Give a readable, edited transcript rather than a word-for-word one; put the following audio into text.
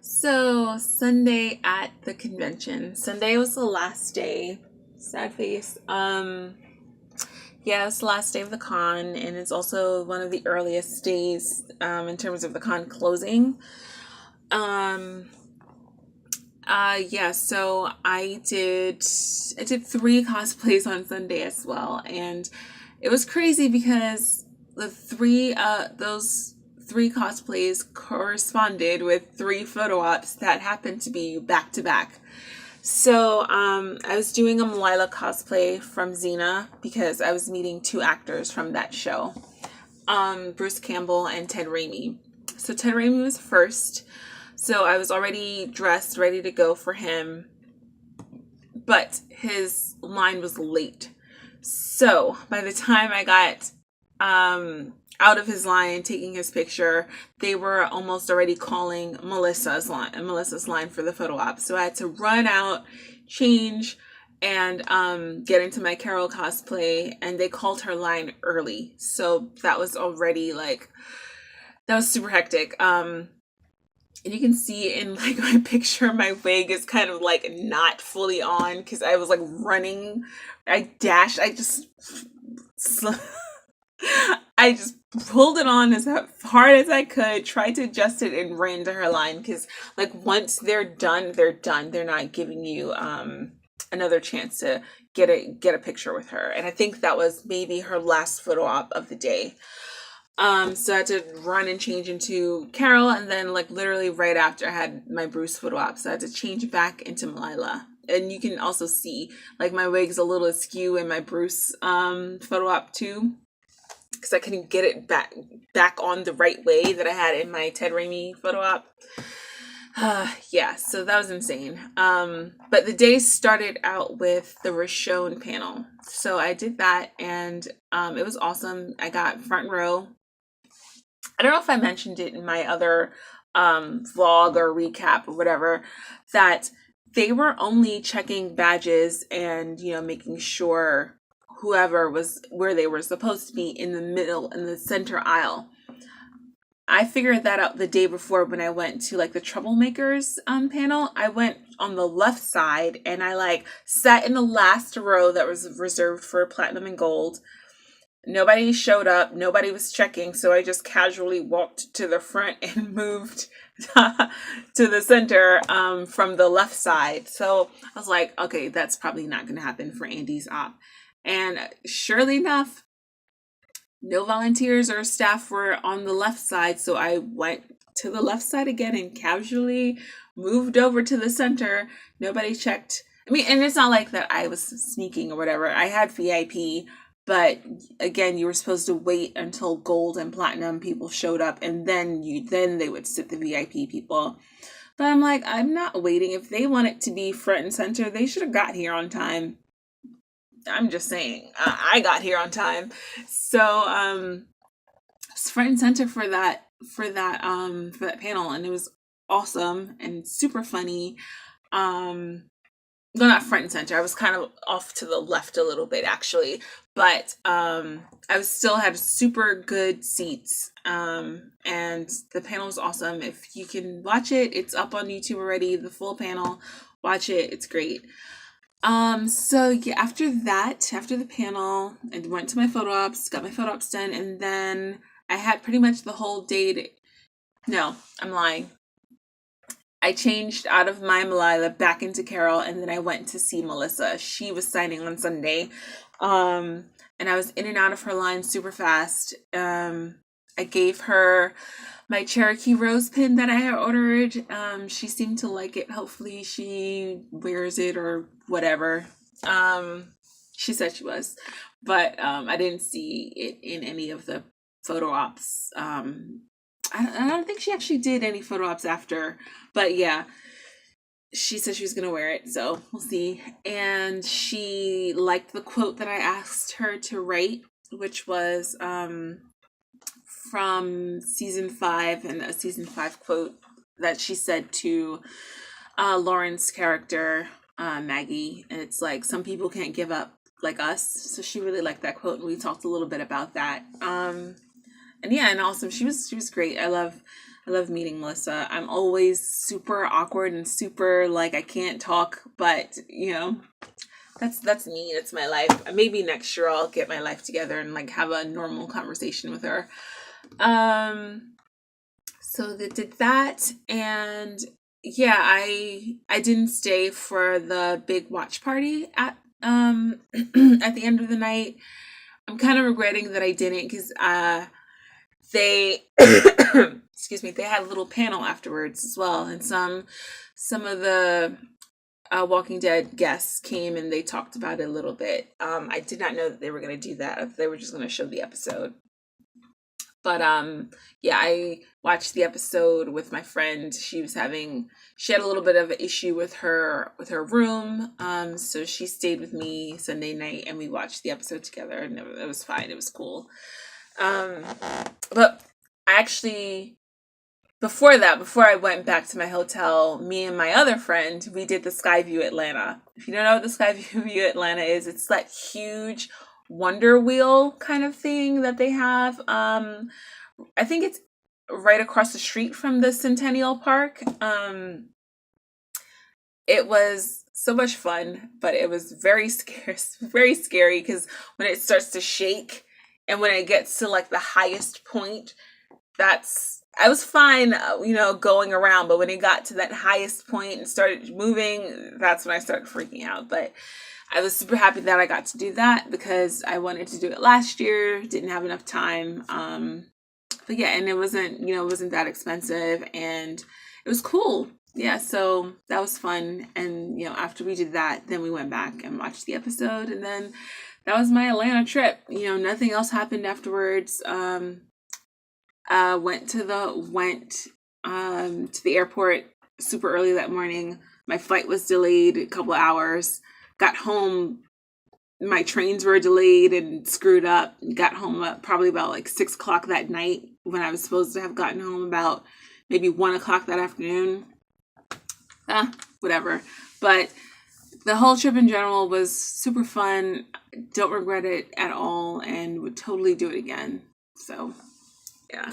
So, Sunday at the convention. Sunday was the last day. Sad face. Yeah, it's the last day of the con, and it's also one of the earliest days in terms of the con closing. Um, yeah, so I did three cosplays on Sunday as well, and it was crazy because those three cosplays corresponded with three photo ops that happened to be back to back. So I was doing a Lila cosplay from Xena because I was meeting two actors from that show, Bruce Campbell and Ted Raimi. So Ted Raimi was first. So I was already dressed, ready to go for him, but his line was late. So by the time I got out of his line, taking his picture, they were almost already calling Melissa's line for the photo op. So I had to run out, change, and get into my Carol cosplay, and they called her line early. So that was already that was super hectic. And you can see in my picture, my wig is kind of not fully on because I was running. I dashed. I just pulled it on as hard as I could, tried to adjust it, and ran to her line because once they're done, they're done. They're not giving you another chance to get a picture with her. And I think that was maybe her last photo op of the day. So I had to run and change into Carol, and then literally right after I had my Bruce photo op, so I had to change back into Lila. And you can also see my wig's a little askew in my Bruce photo op too, because I couldn't get it back on the right way that I had in my Ted Raimi photo op. Yeah, so that was insane. But the day started out with the Rishon panel. So I did that, and it was awesome. I got front row. I don't know if I mentioned it in my other vlog or recap or whatever, that they were only checking badges and, making sure whoever was where they were supposed to be in the middle, in the center aisle. I figured that out the day before when I went to the Troublemakers panel. I went on the left side and I sat in the last row that was reserved for platinum and gold. Nobody showed up. Nobody was checking. So I just casually walked to the front and moved to the center from the left side. So I was like, okay, that's probably not going to happen for Andy's op. And surely enough, no volunteers or staff were on the left side. So I went to the left side again and casually moved over to the center. Nobody checked. I mean, and it's not like that I was sneaking or whatever. I had VIP. But again, you were supposed to wait until gold and platinum people showed up, and then they would sit the VIP people. But I'm not waiting. If they want it to be front and center, they should have got here on time. I'm just saying, I got here on time. So it's front and center for that panel, and it was awesome and super funny. No, not front and center. I was kind of off to the left a little bit, actually. But I still had super good seats. And the panel was awesome. If you can watch it, it's up on YouTube already. The full panel. Watch it. It's great. So yeah, after the panel, I went to my photo ops, got my photo ops done, and then I had pretty much the whole day no, I'm lying. I changed out of my Malila back into Carol, and then I went to see Melissa. She was signing on Sunday. And I was in and out of her line super fast. I gave her my Cherokee rose pin that I had ordered. She seemed to like it. Hopefully she wears it or whatever. She said she was, but I didn't see it in any of the photo ops. I don't think she actually did any photo ops after, but yeah, she said she was going to wear it, so we'll see. And she liked the quote that I asked her to write, which was from season 5, and a season 5 quote that she said to Lauren's character, Maggie. And it's some people can't give up like us. So she really liked that quote, and we talked a little bit about that. And yeah, and awesome. She was great. I love I love meeting Melissa. I'm always super awkward and super like I can't talk, but that's me. That's my life. Maybe next year I'll get my life together and like have a normal conversation with her. So they did that, and yeah, I didn't stay for the big watch party at at the end of the night. I'm kind of regretting that I didn't because they excuse me, they had a little panel afterwards as well, and some of the Walking Dead guests came and they talked about it a little bit. I did not know that they were going to do that. They were just going to show the episode. But yeah, I watched the episode with my friend. She had a little bit of an issue with her room. So she stayed with me Sunday night and we watched the episode together, and it was fine. It was cool. But I actually, before I went back to my hotel, me and my other friend, we did the Skyview Atlanta. If you don't know what the Skyview Atlanta is, it's that huge Wonder Wheel kind of thing that they have. I think it's right across the street from the Centennial Park. It was so much fun, but it was very scary because when it starts to shake and when it gets to like the highest point, I was fine, going around, but when it got to that highest point and started moving, that's when I started freaking out. But I was super happy that I got to do that because I wanted to do it last year, didn't have enough time. But yeah, and it wasn't that expensive and it was cool. Yeah, so that was fun. And, after we did that, then we went back and watched the episode, and then that was my Atlanta trip. Nothing else happened afterwards. Went to the airport super early that morning. My flight was delayed a couple of hours. Got home, my trains were delayed and screwed up. Got home probably about like 6:00 that night when I was supposed to have gotten home about maybe 1:00 that afternoon. Whatever. But the whole trip in general was super fun. Don't regret it at all and would totally do it again. So, yeah.